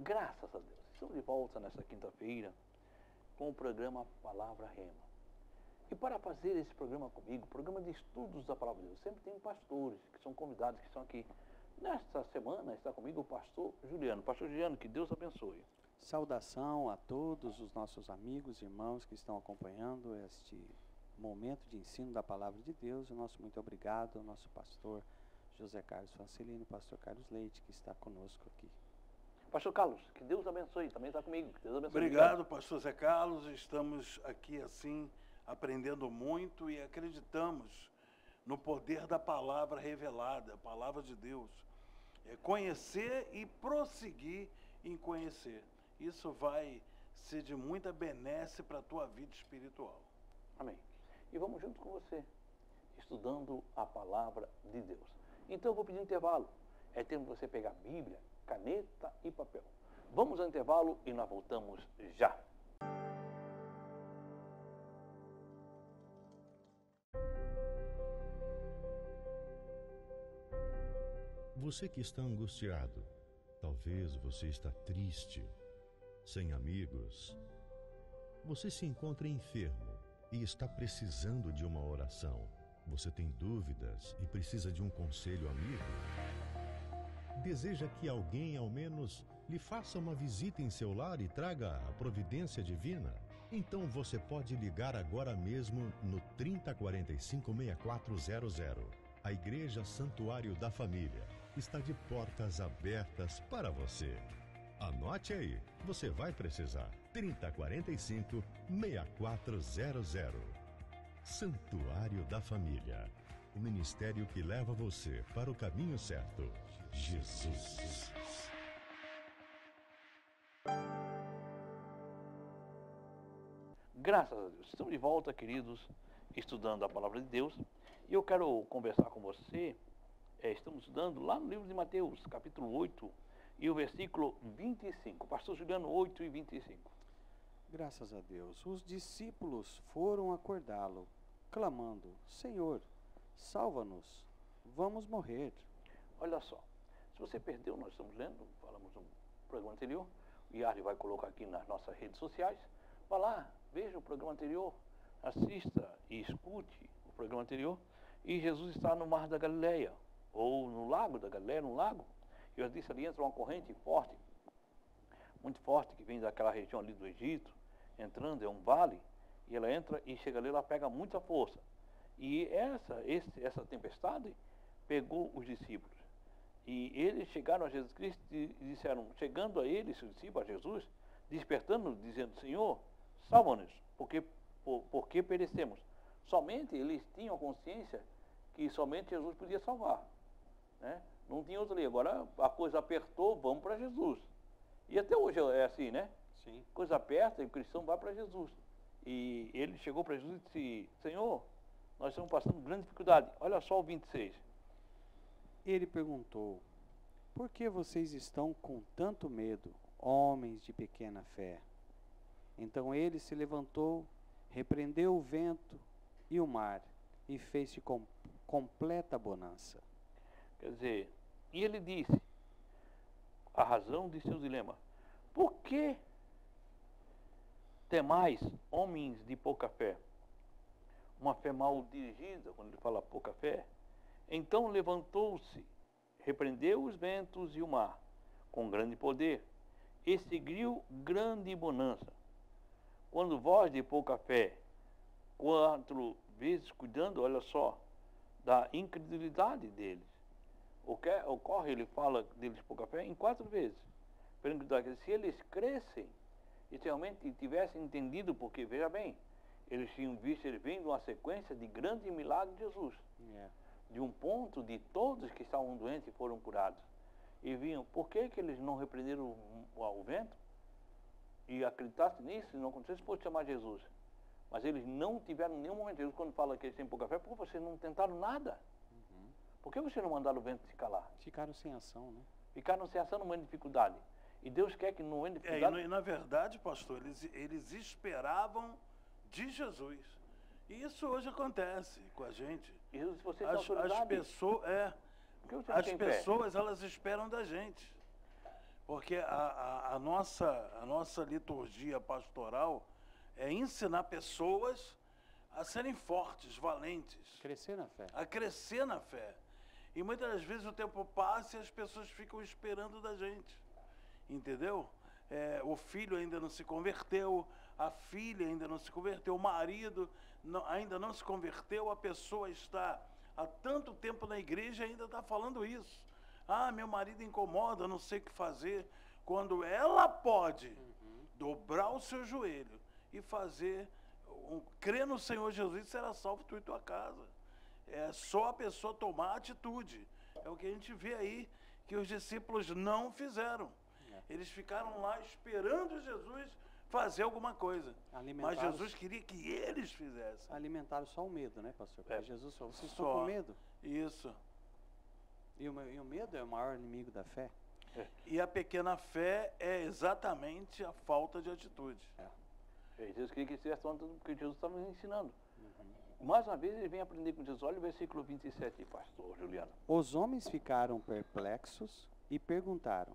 Graças a Deus. Estamos de volta nesta quinta-feira com o programa Palavra Rema. E para fazer esse programa comigo, programa de estudos da Palavra de Deus, sempre tem pastores que são convidados, que estão aqui. Nesta semana está comigo o pastor Juliano. Pastor Juliano, que Deus abençoe. Saudação a todos os nossos amigos e irmãos que estão acompanhando este momento de ensino da Palavra de Deus. O nosso muito obrigado ao nosso pastor José Carlos Francelino, pastor Carlos Leite, que está conosco aqui. Pastor Carlos, que Deus abençoe, também está comigo. Que Deus abençoe. Obrigado, pastor Zé Carlos. Estamos aqui assim, aprendendo muito e acreditamos no poder da palavra revelada, a palavra de Deus. É conhecer e prosseguir em conhecer. Isso vai ser de muita benesse para a tua vida espiritual. Amém. E vamos junto com você, estudando a palavra de Deus. Então eu vou pedir um intervalo. É tempo de você pegar a Bíblia, caneta e papel. Vamos ao intervalo e nós voltamos já. Você que está angustiado, talvez você está triste, sem amigos. Você se encontra enfermo e está precisando de uma oração. Você tem dúvidas e precisa de um conselho amigo? Deseja que alguém, ao menos, lhe faça uma visita em seu lar e traga a providência divina? Então você pode ligar agora mesmo no 3045-6400. A Igreja Santuário da Família está de portas abertas para você. Anote aí, você vai precisar. 3045-6400. Santuário da Família. O ministério que leva você para o caminho certo. Jesus. Graças a Deus. Estamos de volta, queridos, estudando a palavra de Deus. E eu quero conversar com você. Estamos estudando lá no livro de Mateus, capítulo 8, e o versículo 25. Pastor Juliano, 8 e 25. Graças a Deus. Os discípulos foram acordá-lo, clamando: Senhor, salva-nos, vamos morrer. Olha só, se você perdeu, nós estamos lendo, falamos no programa anterior, o Yari vai colocar aqui nas nossas redes sociais. Vá lá, veja o programa anterior, assista e escute o programa anterior. E Jesus está no Mar da Galileia, ou no Lago da Galileia, no lago. E eu disse, ali entra uma corrente forte, muito forte, que vem daquela região ali do Egito, entrando, é um vale, e ela entra e chega ali, ela pega muita força. E essa tempestade pegou os discípulos. E eles chegaram a Jesus Cristo e disseram, chegando a eles, os discípulos, a Jesus, despertando, dizendo, Senhor, salva-nos, porque perecemos. Somente eles tinham consciência que somente Jesus podia salvar, né? Não tinha outro ali. Agora a coisa apertou, vamos para Jesus. E até hoje é assim, né? Sim. Coisa aperta e o cristão vai para Jesus. E ele chegou para Jesus e disse, Senhor, nós estamos passando grande dificuldade. Olha só o 26. Ele perguntou: Por que vocês estão com tanto medo, homens de pequena fé? Então ele se levantou, repreendeu o vento e o mar, e fez-se completa bonança. Quer dizer, e ele disse, a razão de seu dilema, por que temais, homens de pouca fé? Uma fé mal dirigida, quando ele fala pouca fé. Então levantou-se, repreendeu os ventos e o mar, com grande poder, e seguiu grande bonança. Quando vós de pouca fé, 4 vezes cuidando, olha só, da incredulidade deles. Ocorre, ele fala deles pouca fé, em 4 vezes. Se eles crescem e realmente tivessem entendido, porque, veja bem, eles tinham visto, eles vêm de uma sequência de grandes milagres de Jesus. De um ponto de todos que estavam doentes e foram curados. E vinham, por que eles não repreenderam o vento? E acreditassem nisso, e não acontecesse, pode chamar Jesus. Mas eles não tiveram nenhum momento. Jesus, quando fala que eles têm pouca fé, porque vocês não tentaram nada. Por que vocês não mandaram o vento se calar? Ficaram sem ação, né? Ficaram sem ação no momento de dificuldade. E Deus quer que no momento de dificuldade... E na verdade, pastor, eles esperavam de Jesus. E isso hoje acontece com a gente. E Jesus, você tem As autoridade. pessoas, Por que você não as tem fé? pessoas, elas esperam da gente. Porque a nossa liturgia pastoral é ensinar pessoas a serem fortes, valentes, Crescer na fé. a crescer na fé. E muitas das vezes o tempo passa e as pessoas ficam esperando da gente, entendeu? O filho ainda não se converteu, a filha ainda não se converteu, o marido ainda não se converteu, a pessoa está há tanto tempo na igreja e ainda está falando isso. Ah, meu marido incomoda, não sei o que fazer. Quando ela pode dobrar o seu joelho e fazer, crer no Senhor Jesus, será salvo tu e tua casa. É só a pessoa tomar atitude. É o que a gente vê aí, que os discípulos não fizeram. Eles ficaram lá esperando Jesus fazer alguma coisa. Mas Jesus queria que eles fizessem. Alimentaram só o medo, né, pastor? Porque Jesus falou, vocês estão Só. com medo. Isso. E o medo é o maior inimigo da fé. E a pequena fé é exatamente a falta de atitude. Jesus queria que eles fizessem tudo que Jesus estava nos ensinando. Mais uma vez ele vem aprender com Jesus. Olha o versículo 27, pastor Juliano. Os homens ficaram perplexos e perguntaram,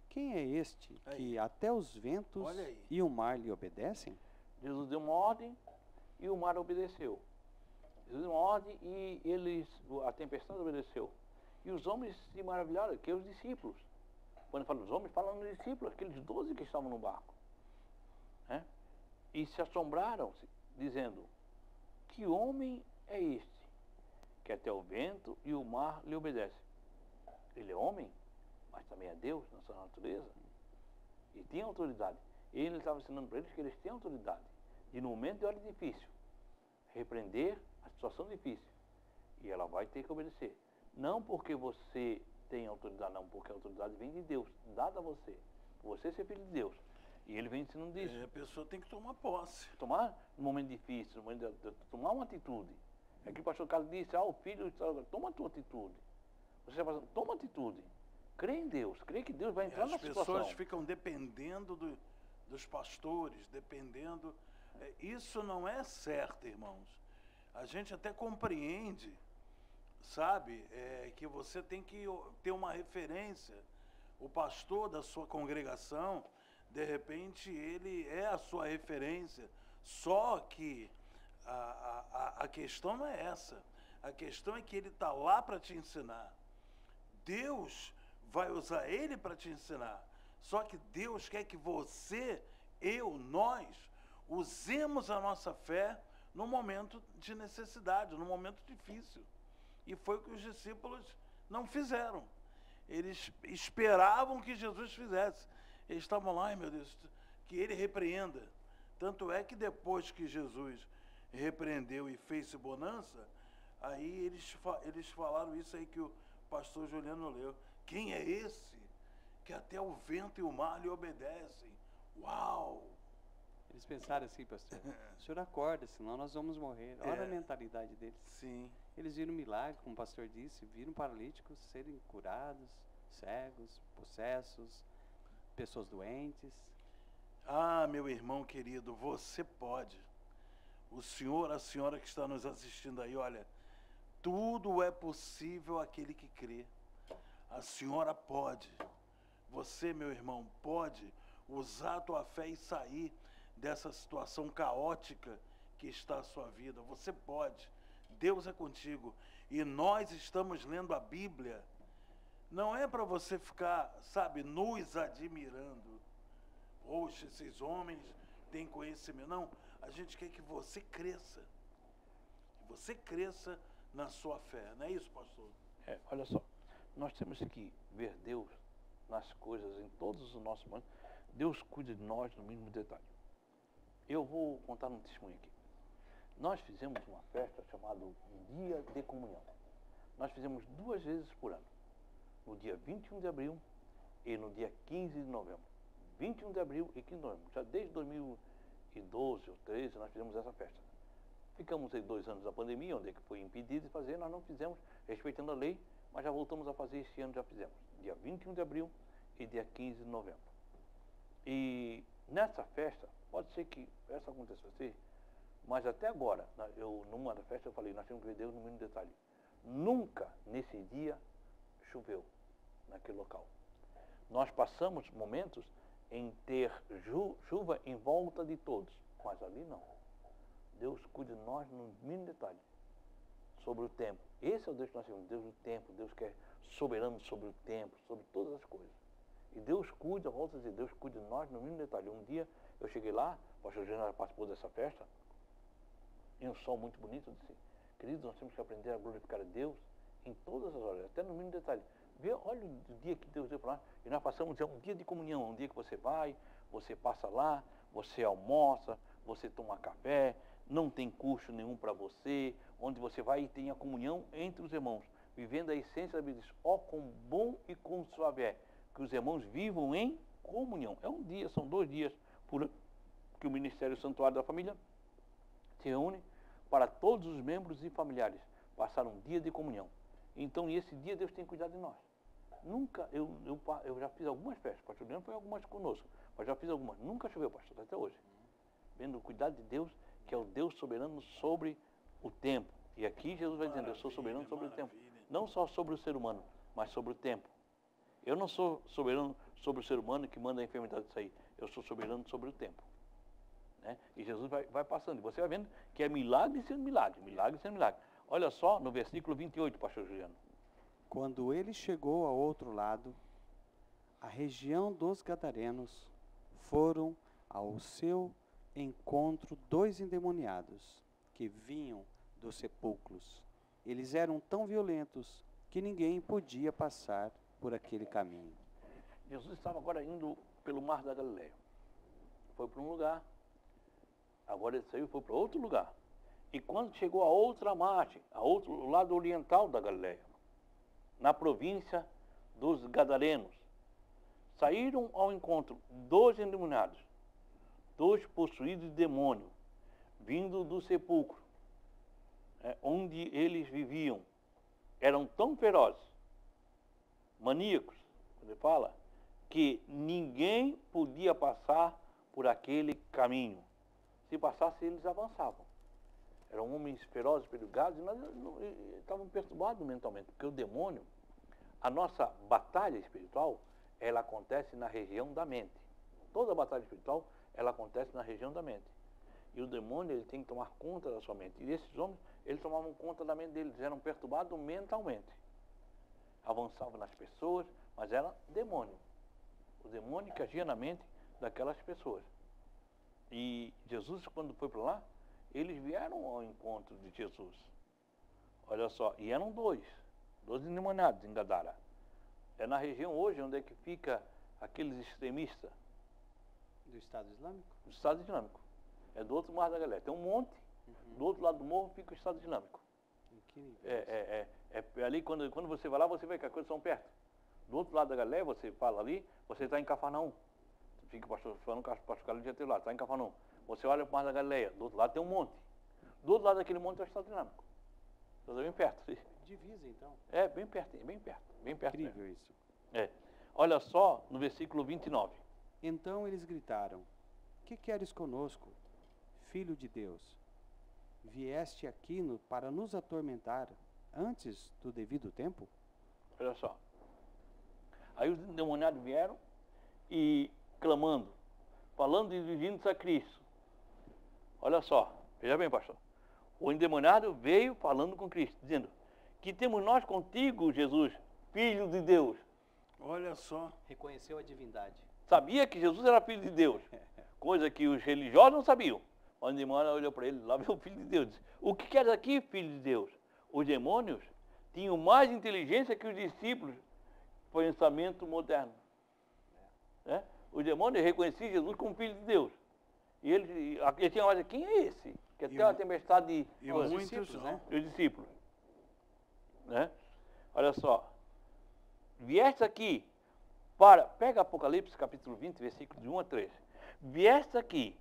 quem é este que até os ventos e o mar lhe obedecem? Jesus deu uma ordem e o mar obedeceu. Jesus deu uma ordem e a tempestade obedeceu. E os homens se maravilharam, que os discípulos. Quando fala dos homens, falando dos discípulos, aqueles 12 que estavam no barco. Né? E se assombraram, dizendo, que homem é este, que até o vento e o mar lhe obedecem? Ele é homem, mas também é Deus na sua natureza. E tem autoridade. Ele estava ensinando para eles que eles têm autoridade. E no momento de hora difícil, repreender a situação difícil. E ela vai ter que obedecer. Não porque você tem autoridade, não, porque a autoridade vem de Deus, dada a você. Você ser filho de Deus. E ele vem ensinando isso. A pessoa tem que tomar posse. Tomar no momento difícil, no momento de tomar uma atitude. É que o pastor Carlos disse, o filho, toma a tua atitude. Você vai fazer, toma atitude. Crê em Deus, crê que Deus vai entrar na situação. As pessoas ficam dependendo dos pastores, dependendo. Isso não é certo, irmãos. A gente até compreende, sabe, que você tem que ter uma referência. O pastor da sua congregação, de repente, ele é a sua referência. Só que a questão não é essa. A questão é que ele está lá para te ensinar. Deus vai usar ele para te ensinar. Só que Deus quer que você, nós, usemos a nossa fé no momento de necessidade, no momento difícil. E foi o que os discípulos não fizeram. Eles esperavam que Jesus fizesse. Eles estavam lá, meu Deus, que ele repreenda. Tanto é que depois que Jesus repreendeu e fez bonança, aí eles falaram isso aí que o pastor Juliano leu. Quem é esse que até o vento e o mar lhe obedecem? Uau! Eles pensaram assim, pastor, o senhor acorda, senão nós vamos morrer. Olha a mentalidade deles. Sim. Eles viram milagre, como o pastor disse, viram paralíticos serem curados, cegos, possessos, pessoas doentes. Ah, meu irmão querido, você pode. O senhor, a senhora que está nos assistindo aí, olha, tudo é possível àquele que crê. A senhora pode. Você, meu irmão, pode usar a tua fé e sair dessa situação caótica que está a sua vida. Você pode. Deus é contigo. E nós estamos lendo a Bíblia. Não é para você ficar, sabe, nos admirando. Poxa, esses homens têm conhecimento. Não, a gente quer que você cresça. Que você cresça na sua fé. Não é isso, pastor? Olha só. Nós temos que ver Deus nas coisas, em todos os nossos momentos. Deus cuida de nós no mínimo detalhe. Eu vou contar um testemunho aqui. Nós fizemos uma festa chamada Dia de Comunhão. Nós fizemos 2 vezes por ano. No dia 21 de abril e no dia 15 de novembro. 21 de abril e 15 de novembro. Já desde 2012 ou 13 nós fizemos essa festa. Ficamos aí 2 anos da pandemia, onde foi impedido de fazer, nós não fizemos, respeitando a lei, mas já voltamos a fazer este ano, já fizemos. Dia 21 de abril e dia 15 de novembro. E nessa festa, pode ser que essa aconteça assim, mas até agora, numa da festa eu falei, nós temos que ver Deus no mínimo detalhe. Nunca nesse dia choveu naquele local. Nós passamos momentos em ter chuva em volta de todos, mas ali não. Deus cuida de nós no mínimo detalhe, sobre o tempo. Esse é o Deus que nós temos, Deus do tempo, Deus que é soberano sobre o tempo, sobre todas as coisas. E Deus cuida, volto a dizer, Deus cuida de nós no mínimo detalhe. Um dia eu cheguei lá, o pastor General participou dessa festa, em um sol muito bonito, eu disse, queridos, nós temos que aprender a glorificar a Deus em todas as horas, até no mínimo detalhe. Vê, olha o dia que Deus deu para nós, e nós passamos, é um dia de comunhão, um dia que você vai, você passa lá, você almoça, você toma café, não tem custo nenhum para você, onde você vai e tem a comunhão entre os irmãos, vivendo a essência da Bíblia. Ó, quão bom e quão suave é que os irmãos vivam em comunhão. É um dia, são 2 dias por ano que o Ministério Santuário da Família se reúne para todos os membros e familiares passar um dia de comunhão. Então, esse dia Deus tem cuidado de nós. Nunca, eu já fiz algumas festas, pastor Leandro foi algumas conosco, mas já fiz algumas. Nunca choveu, pastor, até hoje. Vendo o cuidado de Deus, que é o Deus soberano sobre o tempo. E aqui Jesus vai dizendo, eu sou soberano sobre o tempo. Não só sobre o ser humano, mas sobre o tempo. Eu não sou soberano sobre o ser humano que manda a enfermidade sair. Eu sou soberano sobre o tempo. Né? E Jesus vai passando. E você vai vendo que é milagre sendo milagre, milagre sendo milagre. Olha só no versículo 28, pastor Juliano. Quando ele chegou ao outro lado, a região dos Gadarenos, foram ao seu encontro 2 endemoniados que vinham dos sepulcros. Eles eram tão violentos que ninguém podia passar por aquele caminho. Jesus estava agora indo pelo mar da Galileia. Foi para um lugar, agora ele saiu e foi para outro lugar. E quando chegou a outra margem, ao lado oriental da Galileia, na província dos Gadarenos, saíram ao encontro 2 endemoniados, 2 possuídos de demônio, vindo do sepulcro, onde eles viviam. Eram tão ferozes, maníacos, ele fala, que ninguém podia passar por aquele caminho. Se passasse, eles avançavam. Eram homens ferozes, perigosos, mas estavam perturbados mentalmente, porque o demônio, a nossa batalha espiritual, ela acontece na região da mente. Toda batalha espiritual, ela acontece na região da mente. E o demônio, ele tem que tomar conta da sua mente. E esses homens, eles tomavam conta da mente deles, eram perturbados mentalmente. Avançavam nas pessoas, mas era demônio. O demônio que agia na mente daquelas pessoas. E Jesus, quando foi para lá, eles vieram ao encontro de Jesus. Olha só, e eram 2 endemoniados em Gadara. É na região hoje onde é que fica aqueles extremistas. Do Estado Islâmico? Do Estado Islâmico. É do outro mar da Galileia. Tem um monte, do outro lado do morro fica o Estado Islâmico. É ali, quando você vai lá, você vê que as coisas são perto. Do outro lado da Galileia, você fala ali, você está em Cafarnaum. Fica o pastor falando que o pastor Carlos já esteve lá, está em Cafarnaum. Você olha para o mar da Galileia, do outro lado tem um monte. Do outro lado daquele monte é o Estado Islâmico. Está bem perto. Divisa, então. É, bem pertinho, bem perto. Bem perto. Incrível mesmo. isso. É. Olha só no versículo 29. Então eles gritaram, que queres conosco, filho de Deus? Vieste aqui para nos atormentar antes do devido tempo? Olha só. Aí os endemoniados vieram e clamando, falando e dirigindo-se a Cristo. Olha só, veja bem, pastor. O endemoniado veio falando com Cristo, dizendo, que temos nós contigo, Jesus, Filho de Deus. Olha só. Reconheceu a divindade. Sabia que Jesus era Filho de Deus, coisa que os religiosos não sabiam. O endemoniado olhou para ele, lá veio o Filho de Deus. Disse, o que queres aqui, Filho de Deus? Os demônios tinham mais inteligência que os discípulos, pensamento moderno. Os demônios reconheciam Jesus como Filho de Deus. E ele tinha mais, quem é esse? Que até uma tempestade e muitos discípulos, não. Os discípulos. Né? Olha só. Vieste aqui pega Apocalipse capítulo 20, versículo de 1 a 3. Vieste aqui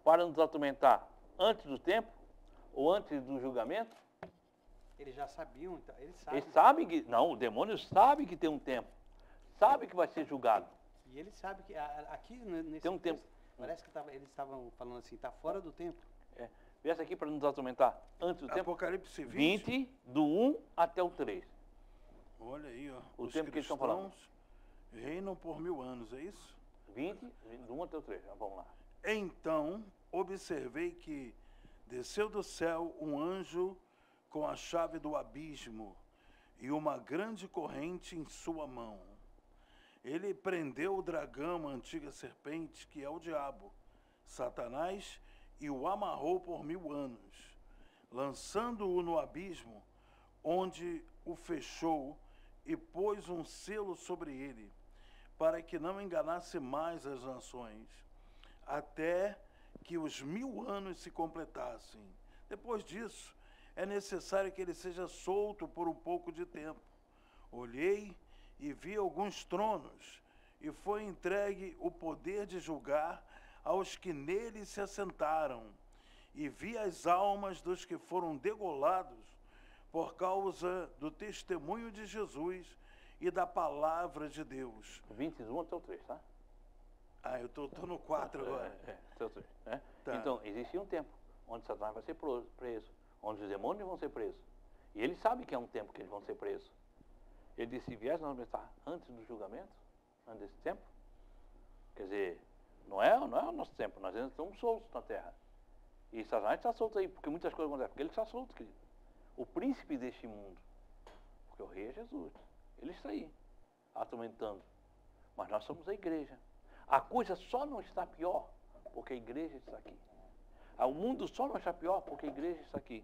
para nos atormentar antes do tempo ou antes do julgamento? Eles já sabiam, então, eles sabem. Eles sabem que, não, o demônio sabe que tem um tempo. Sabe que vai ser julgado. E ele sabe que aqui nesse Tem um tempo. Parece que eles estavam falando assim, está fora do tempo. Viesse aqui para nos atormentar antes do tempo. Apocalipse 20. Do 1 até o 3. Olha aí, ó. O Os tempo que eles estão falando. cristãos Reinam por 1000 anos, é isso? 20, do 1 até o 3. Vamos lá. Então observei que desceu do céu um anjo com a chave do abismo e uma grande corrente em sua mão. Ele prendeu o dragão, a antiga serpente, que é o diabo, Satanás, e o amarrou por 1000 anos, lançando-o no abismo, onde o fechou e pôs um selo sobre ele, para que não enganasse mais as nações, até que os 1000 anos se completassem. Depois disso, é necessário que ele seja solto por um pouco de tempo. Olhei e vi alguns tronos, e foi entregue o poder de julgar aos que nele se assentaram, e vi as almas dos que foram degolados por causa do testemunho de Jesus e da palavra de Deus. 21 até o 3, tá? Eu tô no 4 agora. Até o 3, né? Tá. Então, existia um tempo onde Satanás vai ser preso, onde os demônios vão ser presos. E ele sabe que é um tempo que eles vão ser presos. Ele disse, se viesse, nós vamos estar antes do julgamento, antes desse tempo. Quer dizer, não é o nosso tempo, nós ainda estamos soltos na terra. E Satanás está solto aí, porque muitas coisas acontecem, porque ele está solto, querido. O príncipe deste mundo, porque o rei é Jesus, ele está aí, atormentando. Mas nós somos a igreja. A coisa só não está pior porque a igreja está aqui. O mundo só não está pior porque a igreja está aqui.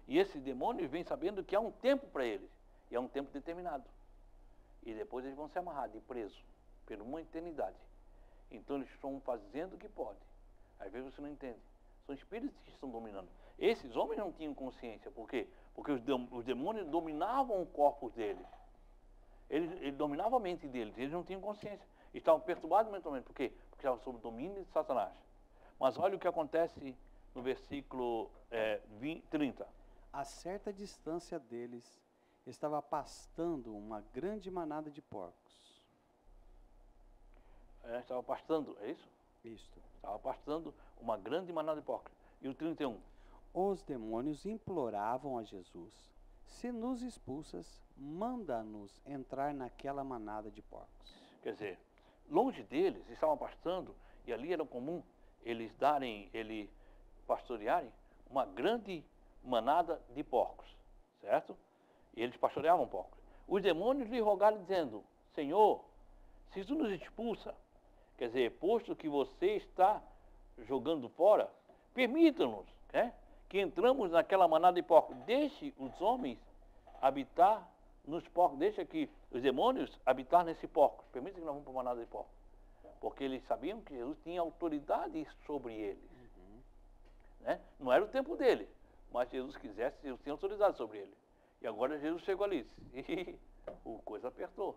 E esses demônios vêm sabendo que há um tempo para eles. E é um tempo determinado. E depois eles vão ser amarrados e presos por uma eternidade. Então eles estão fazendo o que podem. Às vezes você não entende. São espíritos que estão dominando. Esses homens não tinham consciência. Por quê? Porque os demônios dominavam o corpo deles. Eles dominavam a mente deles. Eles não tinham consciência. Estavam perturbados mentalmente. Por quê? Porque estavam sob o domínio de Satanás. Mas olha o que acontece no versículo 30. A certa distância deles estava pastando uma grande manada de porcos. Estava pastando, é isso? Isto. Estava pastando uma grande manada de porcos. E o 31? Os demônios imploravam a Jesus: se nos expulsas, manda-nos entrar naquela manada de porcos. Quer dizer, longe deles, estavam pastando, e ali era comum eles pastorearem uma grande manada de porcos, certo? E eles pastoreavam porcos. Os demônios lhe rogaram dizendo, Senhor, se tu nos expulsa, quer dizer, posto que você está jogando fora, permita-nos, que entramos naquela manada de porcos. Deixe os homens habitar nos porcos, deixa que os demônios habitar nesse porcos. Permita que nós vamos para uma manada de porcos. Porque eles sabiam que Jesus tinha autoridade sobre eles. Não era o tempo dele, mas se Jesus quisesse, Jesus tinha autoridade sobre ele. E agora Jesus chegou ali e a coisa apertou.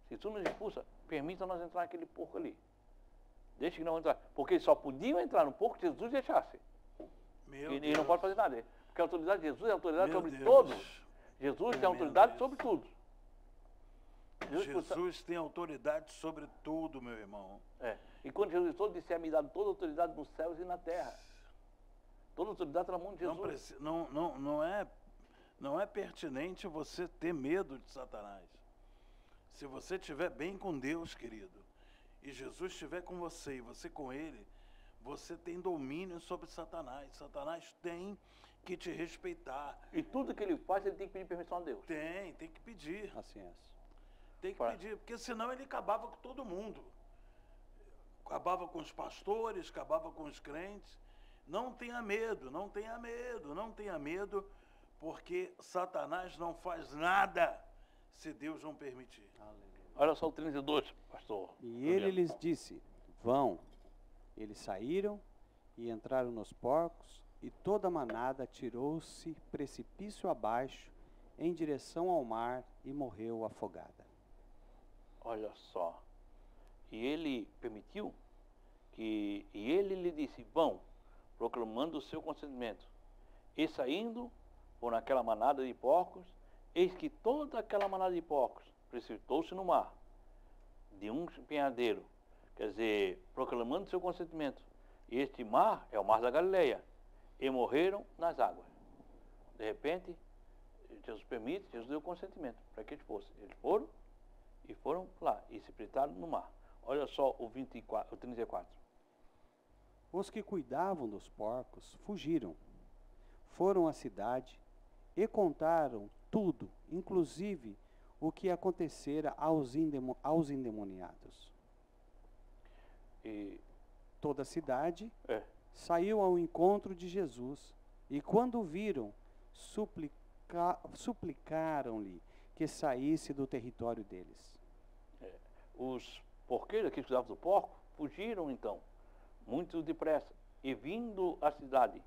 Se tu nos expulsa, permita nós entrar naquele porco ali. Deixa que não entrar. Porque eles só podiam entrar no porco se Jesus deixasse. E não pode fazer nada. Porque a autoridade de Jesus é autoridade sobre todos. Jesus tem autoridade sobre tudo. Jesus tem autoridade sobre tudo, meu irmão. E quando Jesus falou, disse, me dado toda a autoridade nos céus e na terra. Toda a autoridade está na mão de Jesus. Não é pertinente você ter medo de Satanás. Se você estiver bem com Deus, querido, e Jesus estiver com você e você com ele, você tem domínio sobre Satanás. Satanás tem que te respeitar. E tudo que ele faz, ele tem que pedir permissão a Deus. Tem que pedir. Assim é. Tem que pedir, porque senão ele acabava com todo mundo. Acabava com os pastores, acabava com os crentes. Não tenha medo, não tenha medo, não tenha medo, porque Satanás não faz nada se Deus não permitir. Aleluia. Olha só o 32, pastor. E ele lhes disse, vão. Eles saíram e entraram nos porcos, e toda a manada atirou-se precipício abaixo, em direção ao mar, e morreu afogada. Olha só. E ele permitiu e ele lhe disse, vão, proclamando o seu consentimento. E saindo por naquela manada de porcos, eis que toda aquela manada de porcos precipitou-se no mar, de um penhadeiro, quer dizer, proclamando o seu consentimento. E este mar é o mar da Galileia, e morreram nas águas. De repente, Jesus permite, Jesus deu consentimento para que eles fossem. Eles foram E foram lá e se precipitaram no mar. Olha só o 24, o 34. Os que cuidavam dos porcos fugiram, foram à cidade e contaram tudo, inclusive o que acontecera aos endemoniados. E Toda a cidade é, saiu ao encontro de Jesus e, quando o viram, suplicaram-lhe que saísse do território deles. os porqueiros que cuidavam do porco fugiram então, muito depressa, e vindo à cidade,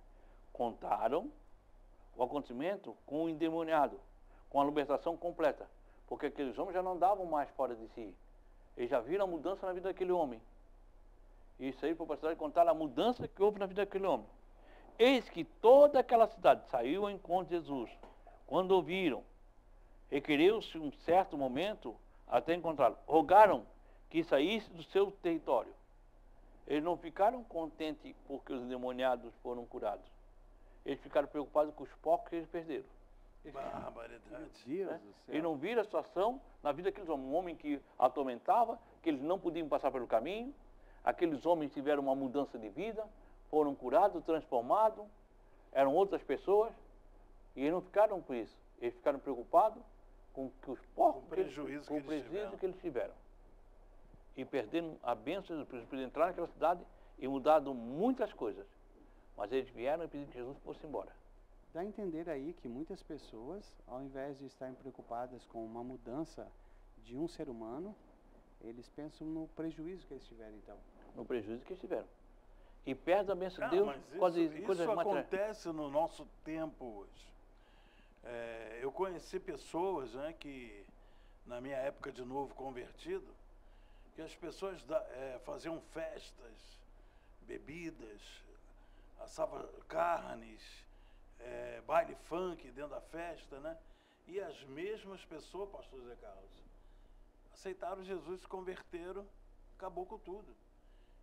contaram o acontecimento com o endemoniado, com a libertação completa, porque aqueles homens já não andavam mais fora de si. Eles já viram a mudança na vida daquele homem. E isso aí foi para a cidade contar a mudança que houve na vida daquele homem. Eis que toda aquela cidade saiu ao encontro de Jesus. Quando ouviram, requeriu-se um certo momento até encontrá-lo. Rogaram que saísse do seu território. Eles não ficaram contentes porque os endemoniados foram curados. Eles ficaram preocupados com os porcos que eles perderam. Barbaridade. Deus Né? do céu. Eles não viram a situação na vida daqueles homens. Um homem que atormentava, que eles não podiam passar pelo caminho. Aqueles homens tiveram uma mudança de vida, foram curados, transformados, eram outras pessoas, e eles não ficaram com isso. Eles ficaram preocupados com que os porcos, Com o prejuízo que eles tiveram. E perderam a bênção de Deus, entrar naquela cidade e mudado muitas coisas. Mas eles vieram e pediram que Jesus fosse embora. Dá a entender aí que muitas pessoas, ao invés de estarem preocupadas com uma mudança de um ser humano, eles pensam no prejuízo que eles tiveram então. No prejuízo que eles tiveram. E perdem a bênção de Cara, Deus mas por causa de isso coisas materiais. acontece no nosso tempo hoje. Eu conheci pessoas, né, que, na minha época de novo convertido, que as pessoas faziam festas, bebidas, assavam carnes, baile funk dentro da festa, né? E as mesmas pessoas, pastor Zé Carlos, aceitaram Jesus, se converteram, acabou com tudo.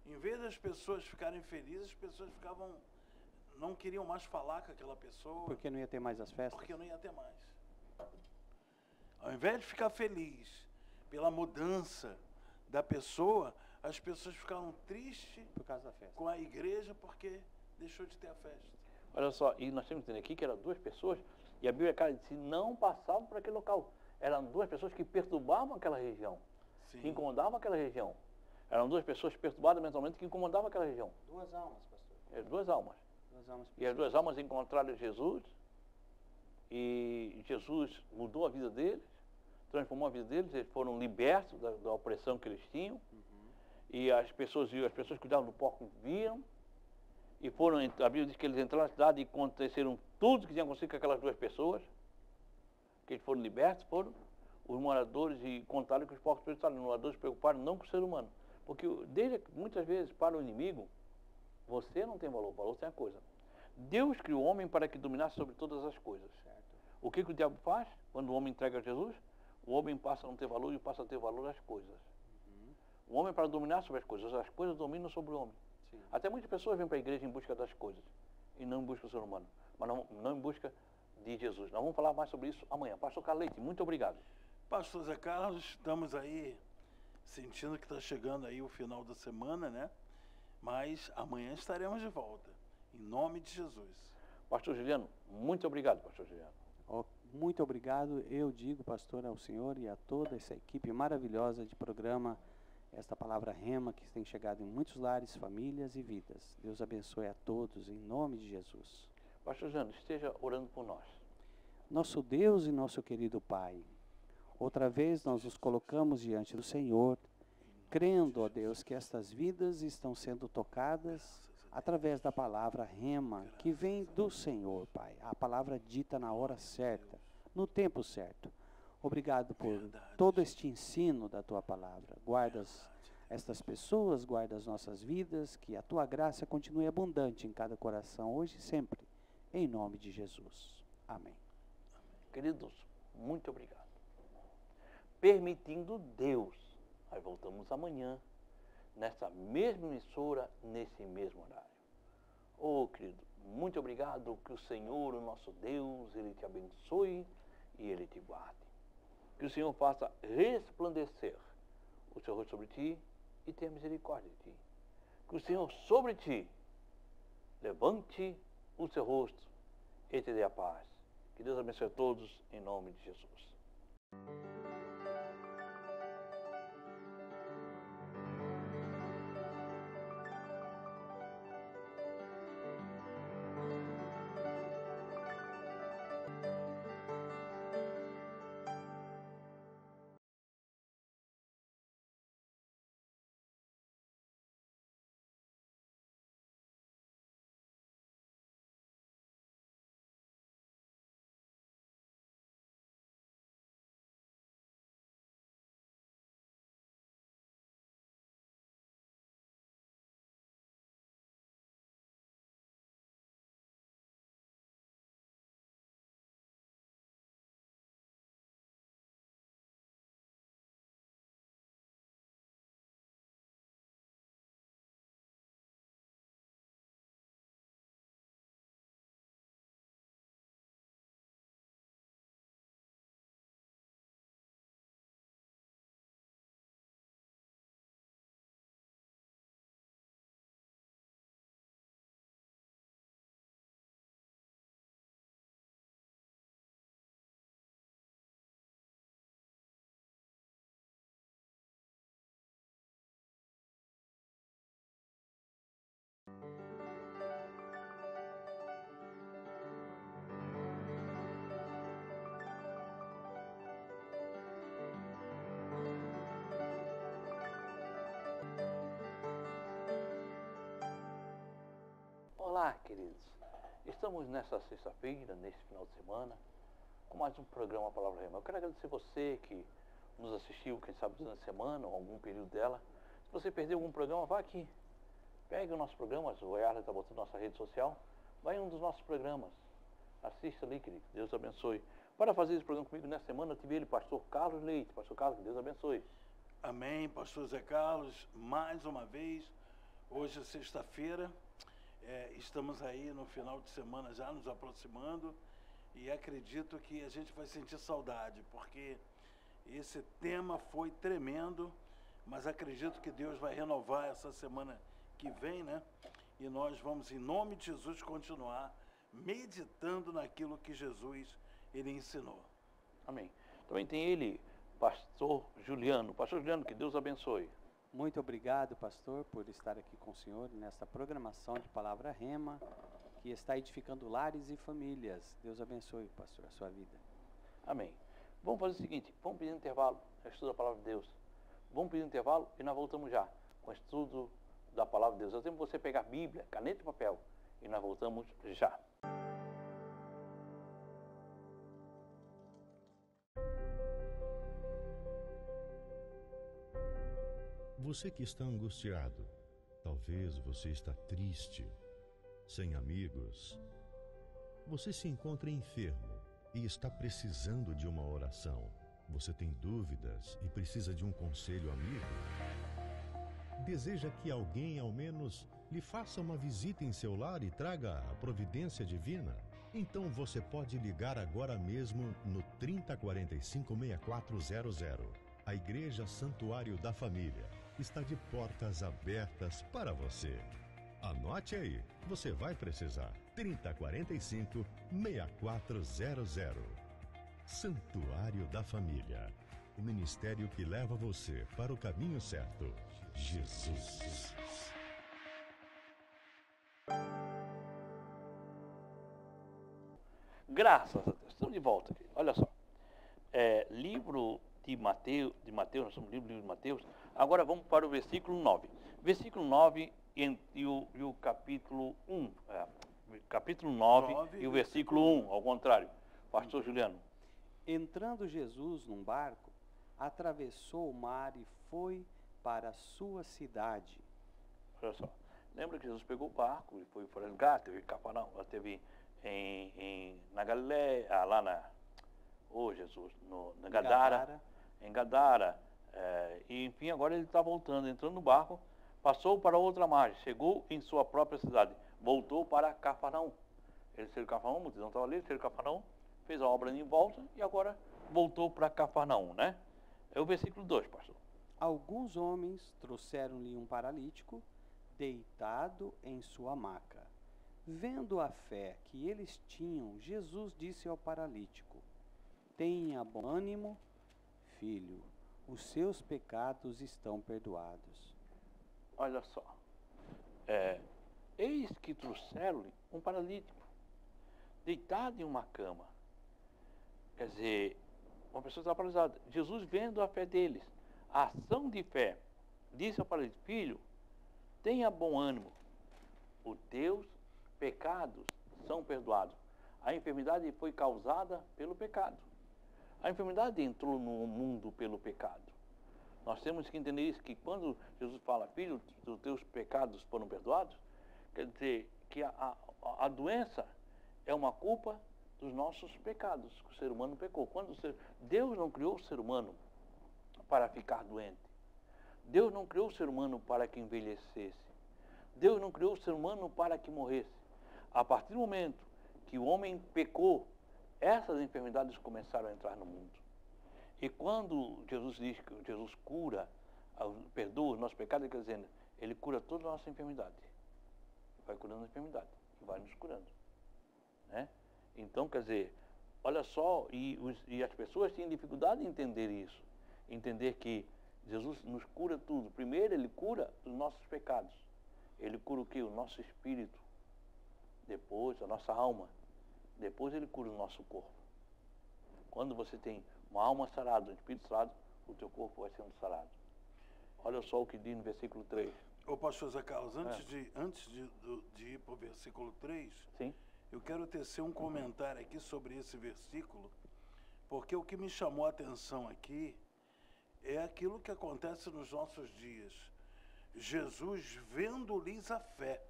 Em vez das pessoas ficarem felizes, as pessoas não queriam mais falar com aquela pessoa. Porque não ia ter mais as festas? Porque não ia ter mais. Ao invés de ficar feliz pela mudança da pessoa, as pessoas ficaram tristes Por causa da festa. com a igreja porque deixou de ter a festa. Olha só, e nós temos que entender aqui que eram duas pessoas, e a Bíblia cara disse, não passavam por aquele local. Eram duas pessoas que perturbavam aquela região, Sim. que incomodavam aquela região. Eram duas pessoas perturbadas mentalmente que incomodavam aquela região. Duas almas, pastor. Duas almas. Duas almas. E as duas almas encontraram Jesus, e Jesus mudou a vida deles, transformou a vida deles, eles foram libertos da opressão que eles tinham, e as pessoas que cuidavam do porco viram, e foram, a Bíblia diz que eles entraram na cidade e aconteceram tudo que tinha acontecido com aquelas duas pessoas, que eles foram libertos, foram os moradores e contaram que os porcos preocuparam. Os moradores se preocuparam não com o ser humano, porque muitas vezes para o inimigo, você não tem valor, o valor tem a coisa. Deus criou o homem para que dominasse sobre todas as coisas. Certo. O que o diabo faz? Quando o homem entrega a Jesus, o homem passa a não ter valor e passa a ter valor às coisas. O homem para dominar sobre as coisas dominam sobre o homem. Sim. Até muitas pessoas vêm para a igreja em busca das coisas e não em busca do ser humano, mas não em busca de Jesus. Nós vamos falar mais sobre isso amanhã. Pastor Carleite, muito obrigado. Pastor Zé Carlos, estamos aí sentindo que está chegando aí o final da semana, né? Mas amanhã estaremos de volta, em nome de Jesus. Pastor Juliano, muito obrigado, Pastor Juliano. Muito obrigado, eu digo, pastor, ao senhor e a toda essa equipe maravilhosa de programa, esta palavra rema que tem chegado em muitos lares, famílias e vidas. Deus abençoe a todos, em nome de Jesus. Pastor Juliano, esteja orando por nós. Nosso Deus e nosso querido Pai, outra vez nós nos colocamos diante do Senhor, crendo, ó Deus, que estas vidas estão sendo tocadas através da palavra rema, que vem do Senhor, Pai. A palavra dita na hora certa, no tempo certo. Obrigado por todo este ensino da Tua palavra. Guarda estas pessoas, guarda as nossas vidas, que a Tua graça continue abundante em cada coração, hoje e sempre. Em nome de Jesus. Amém. Queridos, muito obrigado. Permitindo Deus, nós voltamos amanhã, nessa mesma emissora, nesse mesmo horário. Oh, querido, muito obrigado, que o Senhor, o nosso Deus, Ele te abençoe e Ele te guarde. Que o Senhor faça resplandecer o seu rosto sobre ti e tenha misericórdia de ti. Que o Senhor sobre ti levante o seu rosto e te dê a paz. Que Deus abençoe a todos em nome de Jesus. Olá, queridos. Estamos nesta sexta-feira, nesse final de semana, com mais um programa Palavra Rema. Eu quero agradecer você que nos assistiu, quem sabe, durante a semana ou algum período dela. Se você perdeu algum programa, vá aqui. Pegue o nosso programa, o Ayala está botando na nossa rede social. Vai em um dos nossos programas. Assista ali, querido. Deus abençoe. Para fazer esse programa comigo nessa semana, eu tive ele, pastor Carlos Leite. Pastor Carlos, que Deus abençoe. Amém, pastor Zé Carlos, mais uma vez. Hoje é sexta-feira. Estamos aí no final de semana já nos aproximando e acredito que a gente vai sentir saudade, porque esse tema foi tremendo, mas acredito que Deus vai renovar essa semana que vem, né? E nós vamos, em nome de Jesus, continuar meditando naquilo que Jesus ele ensinou. Amém. Também tem ele, pastor Juliano. Pastor Juliano, que Deus abençoe. Muito obrigado, pastor, por estar aqui com o senhor nesta programação de Palavra Rema, que está edificando lares e famílias. Deus abençoe, pastor, a sua vida. Amém. Vamos fazer o seguinte, vamos pedir um intervalo, estudo da Palavra de Deus. Vamos pedir um intervalo e nós voltamos já com o estudo da Palavra de Deus. Eu tenho que você pegar a Bíblia, caneta e papel e nós voltamos já. Você que está angustiado, talvez você está triste, sem amigos. Você se encontra enfermo e está precisando de uma oração. Você tem dúvidas e precisa de um conselho amigo. Deseja que alguém, ao menos, lhe faça uma visita em seu lar e traga a providência divina? Então você pode ligar agora mesmo no 3045-6400. A Igreja Santuário da Família está de portas abertas para você. Anote aí, você vai precisar. 3045-6400. Santuário da Família. O ministério que leva você para o caminho certo. Jesus. Graças a Deus. Estamos de volta aqui. Olha só. Livro de Mateus, nós estamos no livro de Mateus. Agora vamos para o versículo 9. Versículo 9 e o capítulo 1. Capítulo 9 e o versículo 1, ao contrário. Pastor Juliano. Entrando Jesus num barco, atravessou o mar e foi para a sua cidade. Olha só. Lembra que Jesus pegou o barco e foi para lugar, teve Cafarnaum, teve na Galileia, lá na Gadara. Em Gadara. E enfim, agora ele está voltando, entrando no barco, passou para outra margem, chegou em sua própria cidade, voltou para Cafarnaum. Ele saiu de Cafarnaum, a multidão estava ali, ele saiu de Cafarnaum, fez a obra em volta e agora voltou para Cafarnaum, né? É o versículo 2, pastor. Alguns homens trouxeram-lhe um paralítico deitado em sua maca. Vendo a fé que eles tinham, Jesus disse ao paralítico: tenha bom ânimo, filho, os seus pecados estão perdoados. Olha só. Eis que trouxeram-lhe um paralítico, deitado em uma cama. Quer dizer, uma pessoa está paralisada. Jesus, vendo a fé deles, a ação de fé, disse ao paralítico: filho, tenha bom ânimo, os teus pecados são perdoados. A enfermidade foi causada pelo pecado. A enfermidade entrou no mundo pelo pecado. Nós temos que entender isso, que quando Jesus fala: filho, os teus pecados foram perdoados, quer dizer que a doença é uma culpa dos nossos pecados, que o ser humano pecou. Deus não criou o ser humano para ficar doente. Deus não criou o ser humano para que envelhecesse. Deus não criou o ser humano para que morresse. A partir do momento que o homem pecou, essas enfermidades começaram a entrar no mundo. E quando Jesus diz que Jesus cura, perdoa os nossos pecados, quer dizer, Ele cura toda a nossa enfermidade. Vai curando a enfermidade e vai nos curando, né? Então, quer dizer, olha só, e as pessoas têm dificuldade em entender isso. Entender que Jesus nos cura tudo. Primeiro, Ele cura os nossos pecados. Ele cura o quê? O nosso espírito. Depois, a nossa alma. Depois, Ele cura o nosso corpo. Quando você tem uma alma sarada, um espírito sarado, o teu corpo vai sendo sarado. Olha só o que diz no versículo 3. Ô, pastor Zé Carlos, antes de ir para o versículo 3, Sim. eu quero tecer um comentário aqui sobre esse versículo, porque o que me chamou a atenção aqui é aquilo que acontece nos nossos dias. Jesus vendo-lhes a fé,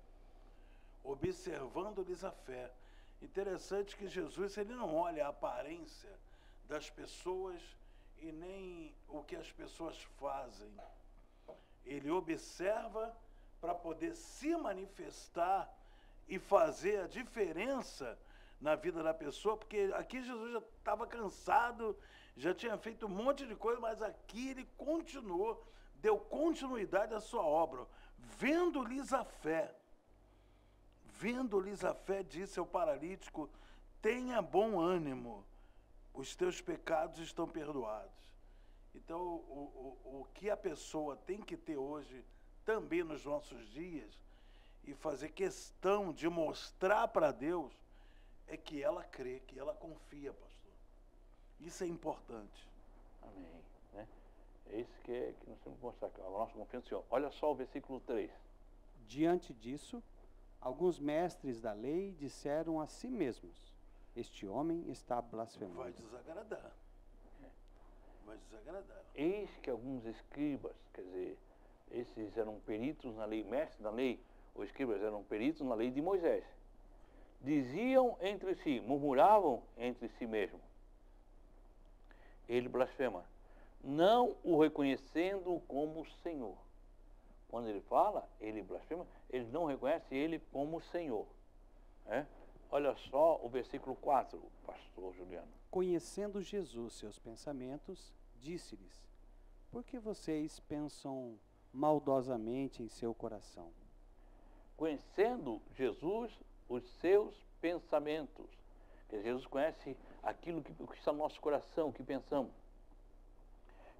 observando-lhes a fé. Interessante que Jesus, ele não olha a aparência das pessoas e nem o que as pessoas fazem. Ele observa para poder se manifestar e fazer a diferença na vida da pessoa, porque aqui Jesus já estava cansado, já tinha feito um monte de coisa, mas aqui ele continuou, deu continuidade à sua obra. Vendo-lhes a fé, disse ao paralítico: tenha bom ânimo, os teus pecados estão perdoados. Então, o que a pessoa tem que ter hoje, também nos nossos dias, e fazer questão de mostrar para Deus, é que ela crê, que ela confia, pastor. Isso é importante. Amém. Né? É isso que nós temos que mostrar, a nossa confiança no Senhor. Olha só o versículo 3. Diante disso, alguns mestres da lei disseram a si mesmos: este homem está blasfemando. Vai desagradar. Vai desagradar. Eis que alguns escribas, quer dizer, esses eram peritos na lei, mestres da lei, os escribas eram peritos na lei de Moisés, diziam entre si, murmuravam entre si mesmos: ele blasfema, não o reconhecendo como Senhor. Quando ele fala, ele blasfema, eles não reconhecem ele como Senhor. Olha só o versículo 4, pastor Juliano. Conhecendo Jesus seus pensamentos, disse-lhes: por que vocês pensam maldosamente em seu coração? Conhecendo Jesus os seus pensamentos. Porque Jesus conhece aquilo que está no nosso coração, o que pensamos.